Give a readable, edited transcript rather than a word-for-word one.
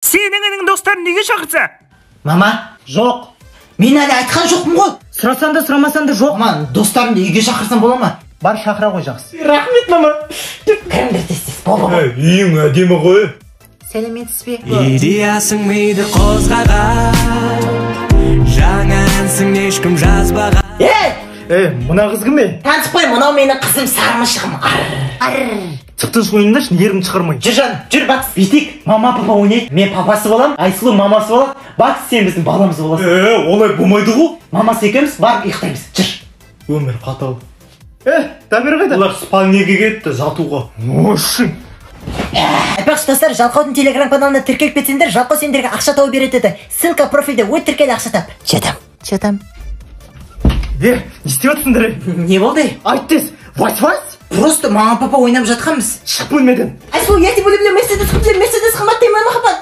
Сенің достарың неге шақырса? Мама, жоқ. Мен әлі айтқан жоқпын ғой. Сұрасаң да сұрамасаң да жоқ. Мама, достарымды үйге шақырсам бола ма? Бар шақыра қой жақсы. Рахмет, мама. Кімдер тестес бола ма? Үйің әдемі ғой. Сәлеметсіз бе? Идеясың миды қозғаған, жаңа әнсің ешкім жазбаған. Мына қыз кім бе? Танысып қой, мынау менің қызым Сармышығым. Тыптың ойындашы, ерімді шығармай. Жүр жан, жүр Бакс. Бүйтейік, мама папа ойнайды. Мен папасы болам, Айсұлу мамасы болады. Бакс, сен біздің баламыз боласың. Олай болмайды ғой. Мамасы екеуміз барып ұйықтаймыз. Жүр. Өмір қатал. Дамир қайда? Олар спальняға кетті, жатуға. Ошың. Айтпақшы достар, Жалқаудың телеграм каналына тіркеліп кетсеңдер, Жалқау сендерге ақша тауып береді еді. Ссылка профильде өт тіркел ақша тап. Четам. Не істеп отырсыңдар? Не болды? Айт тез. Вась. Просто мама папа ойнап жатқанбыз. Шығып бөлмеден. Айсұлу, я тебе люблю, Мерседес қымбат деймін, махаббат.